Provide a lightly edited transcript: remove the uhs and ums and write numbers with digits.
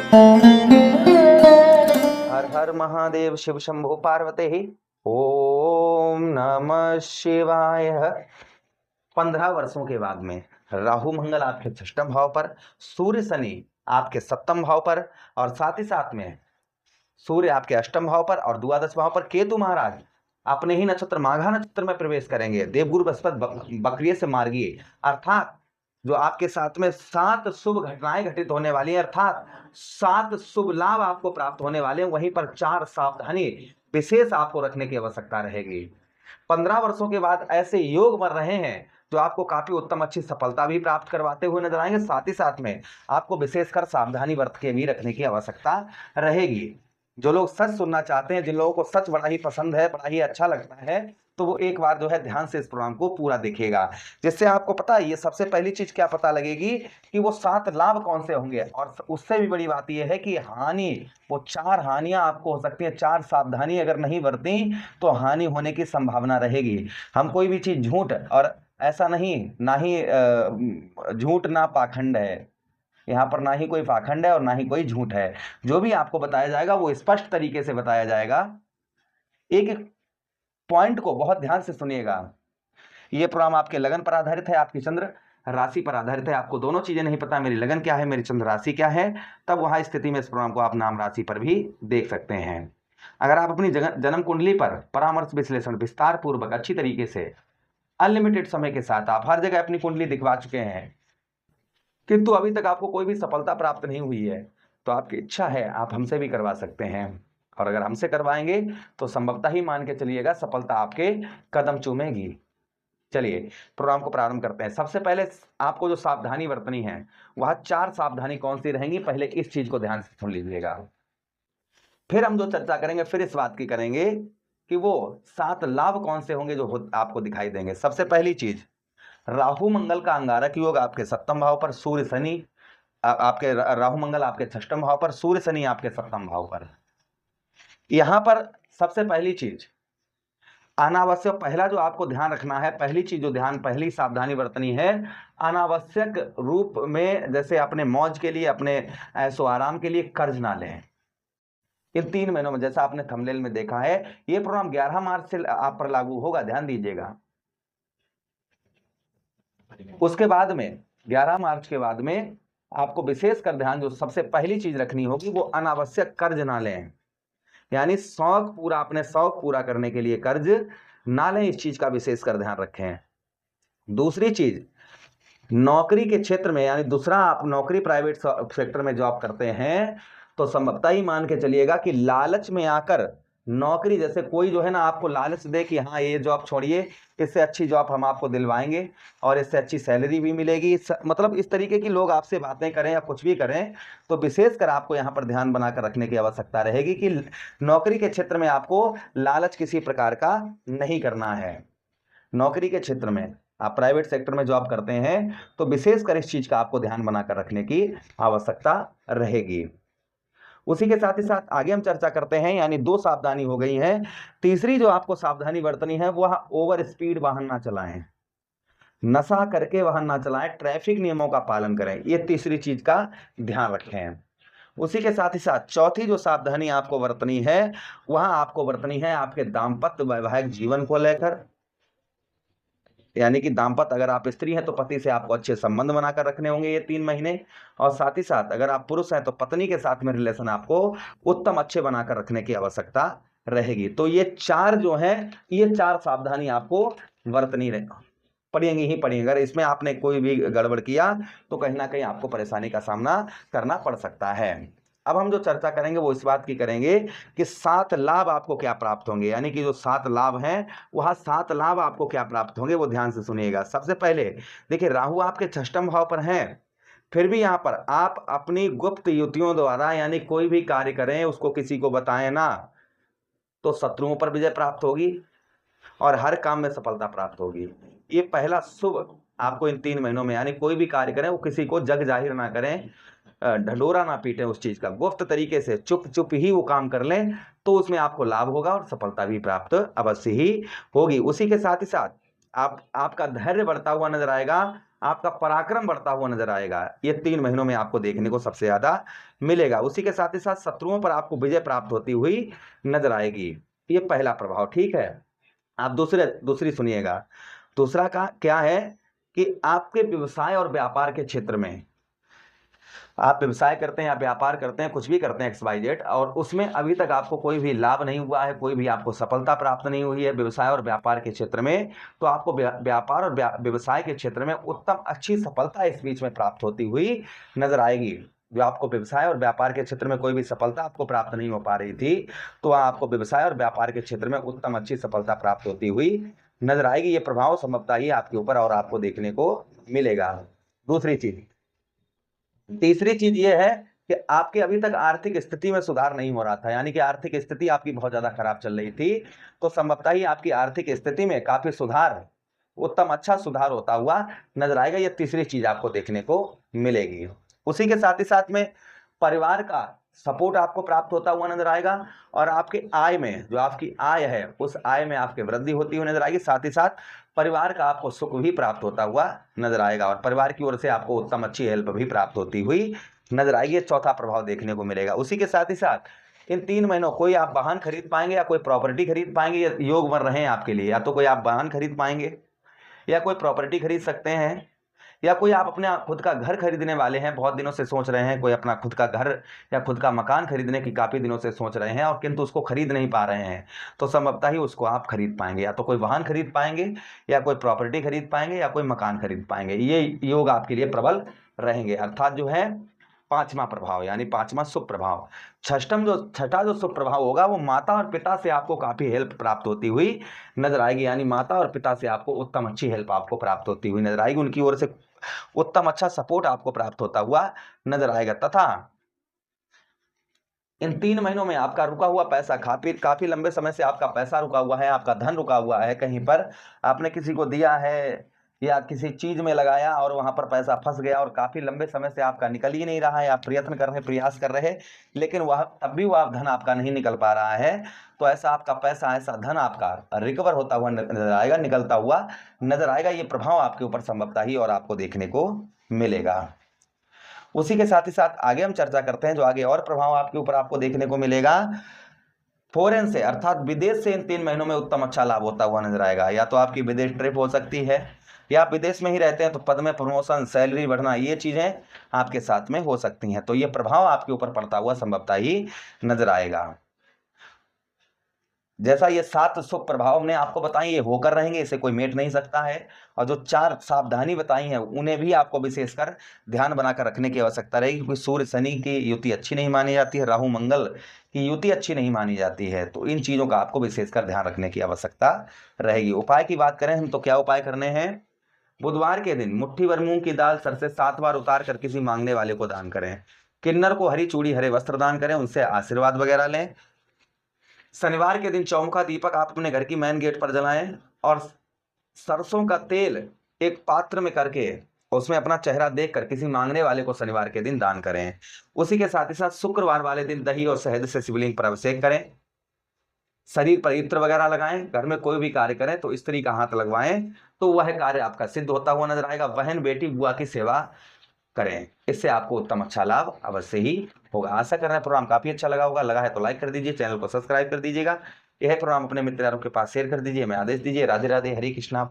हर हर महादेव शिव शंभु पार्वती। ओम नमः शिवाय। 15 वर्षों के बाद में राहु मंगल आपके 6ठम भाव पर, सूर्य शनि आपके 7म भाव पर, और साथ ही साथ में सूर्य आपके 8म भाव पर और द्वादश भाव पर केतु महाराज अपने ही नक्षत्र माघा नक्षत्र में प्रवेश करेंगे। देवगुरु बृहस्पति बकरिये से मार्गीय, अर्थात जो आपके साथ में 7 शुभ घटनाएं घटित होने वाली है, अर्थात 7 शुभ लाभ आपको प्राप्त होने वाले हैं। वहीं पर 4 सावधानी विशेष आपको रखने की आवश्यकता रहेगी। 15 वर्षों के बाद ऐसे योग बन रहे हैं जो आपको काफी उत्तम अच्छी सफलता भी प्राप्त करवाते हुए नजर आएंगे। साथ ही साथ में आपको विशेषकर सावधानी बरत के भी रखने की आवश्यकता रहेगी। जो लोग सच सुनना चाहते हैं, जिन लोगों को सच बड़ा ही पसंद है, बड़ा ही अच्छा लगता है, तो वो एक बार जो है ध्यान से इस प्रोग्राम को पूरा देखेगा, जिससे आपको पता है ये सबसे पहली चीज क्या पता लगेगी कि वो 7 लाभ कौन से होंगे। और उससे भी बड़ी बात यह है कि हानि, वो 4 हानियां आपको हो सकती है। 4 सावधानी अगर नहीं बरती तो हानि होने की संभावना रहेगी। हम कोई भी चीज झूठ, और ऐसा नहीं, ना ही झूठ ना पाखंड है, यहाँ पर ना ही कोई पाखंड है और ना ही कोई झूठ है। जो भी आपको बताया जाएगा वो स्पष्ट तरीके से बताया जाएगा। एक एक पॉइंट को बहुत ध्यान से सुनिएगा। ये प्रोग्राम आपके लगन पर आधारित है, आपकी चंद्र राशि पर आधारित है। आपको दोनों चीजें नहीं पता, मेरी लगन क्या है, मेरी चंद्र राशि क्या है, तब वहां स्थिति में इस प्रोग्राम को आप नाम राशि पर भी देख सकते हैं। अगर आप अपनी जन्म कुंडली पर परामर्श विश्लेषण विस्तार पूर्वक अच्छी तरीके से अनलिमिटेड समय के साथ आप हर जगह अपनी कुंडली दिखवा चुके हैं, किंतु अभी तक आपको कोई भी सफलता प्राप्त नहीं हुई है, तो आपकी इच्छा है आप हमसे भी करवा सकते हैं। और अगर हमसे करवाएंगे तो संभवतः ही मान के चलिएगा सफलता आपके कदम चूमेगी। चलिए प्रोग्राम को प्रारंभ करते हैं। सबसे पहले आपको जो सावधानी बरतनी है वह 4 सावधानी कौन सी रहेंगी, पहले इस चीज को ध्यान से सुन लीजिएगा। फिर हम जो चर्चा करेंगे फिर इस बात की करेंगे कि वो 7 लाभ कौन से होंगे जो आपको दिखाई देंगे। सबसे पहली चीज, राहु मंगल का अंगारक योग आपके 7म भाव पर, सूर्य शनि आपके राहु मंगल आपके 6ठम भाव पर, सूर्य शनि आपके 7म भाव पर। यहां पर सबसे पहली चीज अनावश्यक, पहला जो आपको ध्यान रखना है, पहली चीज जो ध्यान, पहली सावधानी बरतनी है, अनावश्यक रूप में जैसे अपने मौज के लिए, अपने ऐशो आराम के लिए कर्ज ना लें इन 3 महीनों में। जैसा आपने थंबनेल में देखा है, ये प्रोग्राम 11 मार्च से आप पर लागू होगा, ध्यान दीजिएगा। उसके बाद में 11 मार्च के बाद में आपको विशेष कर ध्यान, जो सबसे पहली चीज रखनी होगी वो अनावश्यक कर्ज ना लें, यानी शौक पूरा, अपने शौक पूरा करने के लिए कर्ज ना लें, इस चीज का विशेष कर ध्यान रखें। दूसरी चीज, नौकरी के क्षेत्र में, यानी दूसरा, आप नौकरी प्राइवेट सेक्टर में जॉब करते हैं तो संभवतः ही मान के चलिएगा कि लालच में आकर नौकरी, जैसे कोई जो है ना आपको लालच दे कि हाँ ये जॉब छोड़िए, इससे अच्छी जॉब हम आपको दिलवाएंगे और इससे अच्छी सैलरी भी मिलेगी, मतलब इस तरीके की लोग आपसे बातें करें या कुछ भी करें, तो विशेषकर आपको यहाँ पर ध्यान बनाकर रखने की आवश्यकता रहेगी कि नौकरी के क्षेत्र में आपको लालच किसी प्रकार का नहीं करना है। नौकरी के क्षेत्र में आप प्राइवेट सेक्टर में जॉब करते हैं तो विशेषकर इस चीज का आपको ध्यान बनाकर रखने की आवश्यकता रहेगी। उसी के साथ ही साथ आगे हम चर्चा करते हैं, यानी 2 सावधानी हो गई है। तीसरी जो आपको सावधानी बरतनी है वह ओवर स्पीड वाहन ना चलाएं, नशा करके वाहन ना चलाएं, ट्रैफिक नियमों का पालन करें, ये तीसरी चीज का ध्यान रखें। उसी के साथ ही साथ चौथी जो सावधानी आपको बरतनी है वह आपको बरतनी है आपके दाम्पत्य वैवाहिक जीवन को लेकर, यानी कि दाम्पत्य, अगर आप स्त्री हैं तो पति से आपको अच्छे संबंध बनाकर रखने होंगे ये 3 महीने, और साथ ही साथ अगर आप पुरुष हैं तो पत्नी के साथ में रिलेशन आपको उत्तम अच्छे बनाकर रखने की आवश्यकता रहेगी। तो ये 4 जो है, ये 4 सावधानी आपको बरतनी पड़ेंगी ही पड़ेंगी। अगर इसमें आपने कोई भी गड़बड़ किया तो कहीं ना कहीं आपको परेशानी का सामना करना पड़ सकता है। अब हम जो चर्चा करेंगे वो इस बात की करेंगे कि 7 लाभ आपको क्या प्राप्त होंगे, यानी कि जो 7 लाभ हैं वह 7 लाभ आपको क्या प्राप्त होंगे वो ध्यान से सुनिएगा। सबसे पहले देखिए, राहु आपके 6ठम भाव पर हैं, फिर भी यहाँ पर आप अपनी गुप्त युतियों द्वारा, यानी कोई भी कार्य करें उसको किसी को बताएं ना, तो शत्रुओं पर विजय प्राप्त होगी और हर काम में सफलता प्राप्त होगी। ये पहला शुभ आपको इन 3 महीनों में, यानी कोई भी कार्य करें वो किसी को जग जाहिर ना करें, ढंढोरा ना पीटें उस चीज का, गुप्त तरीके से चुप चुप ही वो काम कर लें, तो उसमें आपको लाभ होगा और सफलता भी प्राप्त अवश्य ही होगी। उसी के साथ ही साथ आपका धैर्य बढ़ता हुआ नजर आएगा आपका पराक्रम बढ़ता हुआ नजर आएगा। ये 3 महीनों में आपको देखने को सबसे ज्यादा मिलेगा। उसी के साथ ही साथ शत्रुओं पर आपको विजय प्राप्त होती हुई नजर आएगी। ये पहला प्रभाव, ठीक है। आप दूसरी सुनिएगा। दूसरा का क्या है कि आपके व्यवसाय और व्यापार के क्षेत्र में, आप व्यवसाय करते हैं या व्यापार करते हैं, कुछ भी करते हैं XYZ, और उसमें अभी तक आपको कोई भी लाभ नहीं हुआ है, कोई भी आपको सफलता प्राप्त नहीं हुई है व्यवसाय और व्यापार के क्षेत्र में, तो आपको व्यापार और व्यवसाय के क्षेत्र में उत्तम अच्छी सफलता इस बीच में प्राप्त होती हुई नजर आएगी। जो आपको व्यवसाय और व्यापार के क्षेत्र में कोई भी सफलता आपको प्राप्त नहीं हो पा रही थी, तो आपको व्यवसाय और व्यापार के क्षेत्र में उत्तम अच्छी सफलता प्राप्त होती हुई नजर आएगी। ये प्रभाव संभवतः ही आपके ऊपर और आपको देखने को मिलेगा। दूसरी चीज, तीसरी चीज ये है कि आपके अभी तक आर्थिक स्थिति में सुधार नहीं हो रहा था, यानी कि आर्थिक स्थिति आपकी बहुत ज्यादा खराब चल रही थी, तो संभवतः ही आपकी आर्थिक स्थिति में काफी सुधार, उत्तम अच्छा सुधार होता हुआ नजर आएगा। ये तीसरी चीज आपको देखने को मिलेगी। उसी के साथ ही साथ में परिवार का सपोर्ट आपको प्राप्त होता हुआ नजर आएगा, और आपके आय में, जो आपकी आय है उस आय में आपकी वृद्धि होती हुई नजर आएगी। साथ ही साथ परिवार का आपको सुख भी प्राप्त होता हुआ नजर आएगा, और परिवार की ओर से आपको उत्तम अच्छी हेल्प भी प्राप्त होती हुई नजर आएगी। ये चौथा प्रभाव देखने को मिलेगा। उसी के साथ ही साथ इन 3 महीनों कोई आप वाहन खरीद पाएंगे या कोई प्रॉपर्टी खरीद पाएंगे, ये योग बन रहे हैं आपके लिए। या तो कोई आप वाहन खरीद पाएंगे या कोई प्रॉपर्टी खरीद सकते हैं, या कोई आप अपने खुद का घर खरीदने वाले हैं, बहुत दिनों से सोच रहे हैं, कोई अपना खुद का घर या खुद का मकान खरीदने की काफी दिनों से सोच रहे हैं और किंतु उसको खरीद नहीं पा रहे हैं, तो संभवतः ही उसको आप खरीद पाएंगे। या तो कोई वाहन खरीद पाएंगे या कोई प्रॉपर्टी खरीद पाएंगे या कोई मकान खरीद पाएंगे। ये योग आपके लिए प्रबल रहेंगे। अर्थात जो है 5वां प्रभाव, यानी 5वां शुभ प्रभाव। छठा जो शुभ प्रभाव होगा वो माता और पिता से आपको काफी हेल्प प्राप्त होती हुई नजर आएगी, यानी माता और पिता से आपको उत्तम अच्छी हेल्प आपको प्राप्त होती हुई नजर आएगी। उनकी ओर से उत्तम अच्छा सपोर्ट आपको प्राप्त होता हुआ नजर आएगा। तथा इन 3 महीनों में आपका रुका हुआ पैसा, काफी लंबे समय से आपका पैसा रुका हुआ है, आपका धन रुका हुआ है, कहीं पर आपने किसी को दिया है या किसी चीज में लगाया और वहां पर पैसा फंस गया और काफी लंबे समय से आपका निकल ही नहीं रहा है, आप प्रयत्न कर रहे, प्रयास कर रहे, लेकिन वह तब भी वह धन आपका नहीं निकल पा रहा है, तो ऐसा आपका पैसा, ऐसा धन आपका रिकवर होता हुआ नजर आएगा, निकलता हुआ नजर आएगा। ये प्रभाव आपके ऊपर संभवतः ही और आपको देखने को मिलेगा। उसी के साथ ही साथ आगे हम चर्चा करते हैं जो आगे और प्रभाव आपके ऊपर आपको देखने को मिलेगा। फॉरेन से अर्थात विदेश से इन 3 महीनों में उत्तम अच्छा लाभ होता हुआ नजर आएगा। या तो आपकी विदेश ट्रिप हो सकती है, या आप विदेश में ही रहते हैं तो पद में प्रमोशन, सैलरी बढ़ना, ये चीजें आपके साथ में हो सकती हैं। तो ये प्रभाव आपके ऊपर पड़ता हुआ संभवतः ही नजर आएगा। जैसा ये 7 शुभ प्रभाव हमने आपको बताई, ये होकर रहेंगे, इसे कोई मेट नहीं सकता है। और जो 4 सावधानी बताई हैं उन्हें भी आपको विशेषकर ध्यान बनाकर रखने की आवश्यकता रहेगी, क्योंकि सूर्य शनि की युति अच्छी नहीं मानी जाती है, राहु मंगल की युति अच्छी नहीं मानी जाती है। तो इन चीजों का आपको विशेषकर ध्यान रखने की आवश्यकता रहेगी। उपाय की बात करें हम तो क्या उपाय करने हैं? बुधवार के दिन मुट्ठी भर मूंग की दाल सर से 7 बार उतार कर किसी मांगने वाले को दान करें। किन्नर को हरी चूड़ी, हरे वस्त्र दान करें, उनसे आशीर्वाद वगैरह लें। शनिवार के दिन चौमुखा दीपक आप अपने घर की मेन गेट पर जलाएं, और सरसों का तेल एक पात्र में करके उसमें अपना चेहरा देखकर किसी मांगने वाले को शनिवार के दिन दान करें। उसी के साथ ही साथ शुक्रवार वाले दिन दही और शहद से शिवलिंग पर अभिषेक करें। शरीर पर इत्र वगैरह लगाएं। घर में कोई भी कार्य करें तो स्त्री का हाथ लगवाएं, तो वह कार्य आपका सिद्ध होता हुआ नजर आएगा। बहन, बेटी, बुआ की सेवा करें, इससे आपको उत्तम अच्छा लाभ अवश्य ही होगा। आशा कर रहे हैं प्रोग्राम काफी अच्छा लगा होगा। लगा है तो लाइक कर दीजिए, चैनल को सब्सक्राइब कर दीजिएगा। यह प्रोग्राम अपने मित्र यारों के पास शेयर कर दीजिए। मैं आदेश दीजिए। राधे राधे, हरे कृष्णा।